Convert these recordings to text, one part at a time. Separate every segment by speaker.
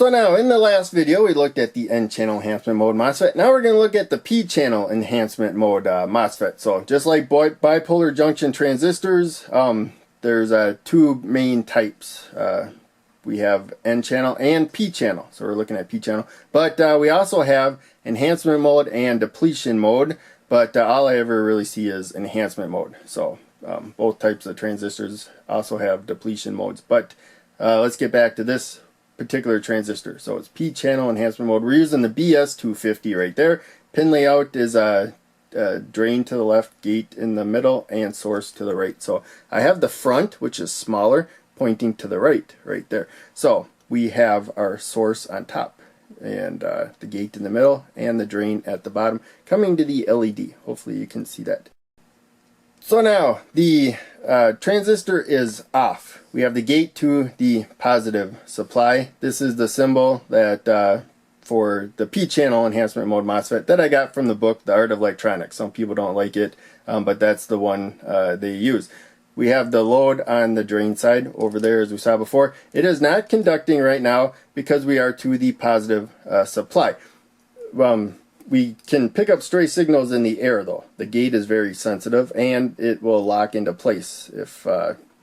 Speaker 1: So now, in the last video, we looked at the N-channel enhancement mode MOSFET. Now we're going to look at the P-channel enhancement mode MOSFET. So just like bipolar junction transistors, there's two main types. We have N-channel and P-channel. So we're looking at P-channel. But we also have enhancement mode and depletion mode. But all I ever really see is enhancement mode. So both types of transistors also have depletion modes. But let's get back to this particular transistor. So it's P-channel enhancement mode. We're using the BS250 right there. Pin layout is drain to the left, gate in the middle, and source to the right. So I have the front, which is smaller, pointing to the right there. So we have our source on top, and the gate in the middle, and the drain at the bottom, coming to the LED. Hopefully you can see that. So now the transistor is off. We have the gate to the positive supply. This is the symbol that for the P-channel enhancement mode MOSFET that I got from the book The Art of Electronics. Some people don't like it, but that's the one they use. We have the load on the drain side over there, as we saw before. It is not conducting right now because we are to the positive supply. We can pick up stray signals in the air though. The gate is very sensitive and it will lock into place if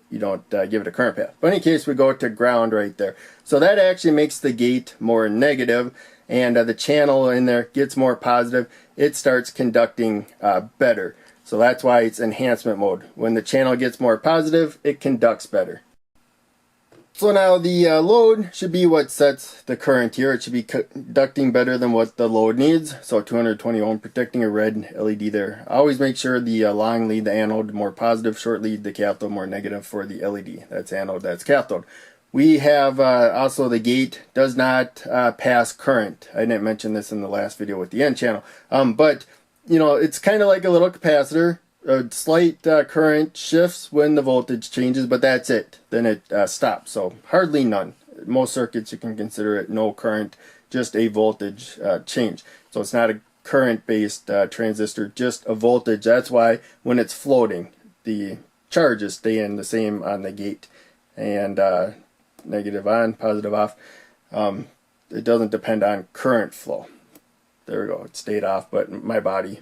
Speaker 1: you don't give it a current path. But in any case, we go to ground right there. So that actually makes the gate more negative, and the channel in there gets more positive. It starts conducting better. So that's why it's enhancement mode. When the channel gets more positive, it conducts better. So now the load should be what sets the current here. It should be conducting better than what the load needs. So 220 ohm, protecting a red LED there. Always make sure the long lead, the anode, more positive, short lead, the cathode, more negative for the LED. That's anode, that's cathode. We have also the gate does not pass current. I didn't mention this in the last video with the N channel. But, you know, it's kind of like a little capacitor. A slight current shifts when the voltage changes, but that's it. Then it stops. So hardly none. Most circuits you can consider it no current, just a voltage change. So it's not a current-based transistor, just a voltage. That's why when it's floating, the charges stay in the same on the gate. And negative on, positive off. It doesn't depend on current flow. There we go. It stayed off, but my body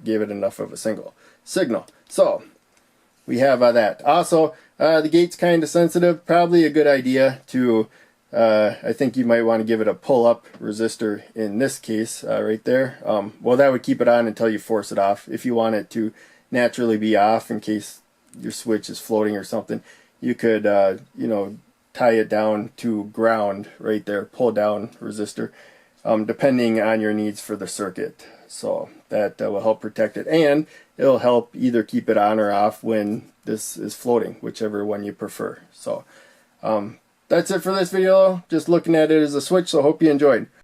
Speaker 1: gave it enough of a signal. So we have that. Also, the gate's kind of sensitive. Probably a good idea to, I think you might want to give it a pull-up resistor in this case, right there. Well, that would keep it on until you force it off. If you want it to naturally be off in case your switch is floating or something, you could, you know, tie it down to ground right there, pull down resistor, depending on your needs for the circuit. So that will help protect it, and it'll help either keep it on or off when this is floating, whichever one you prefer. So that's it for this video. Just looking at it as a switch, so hope you enjoyed.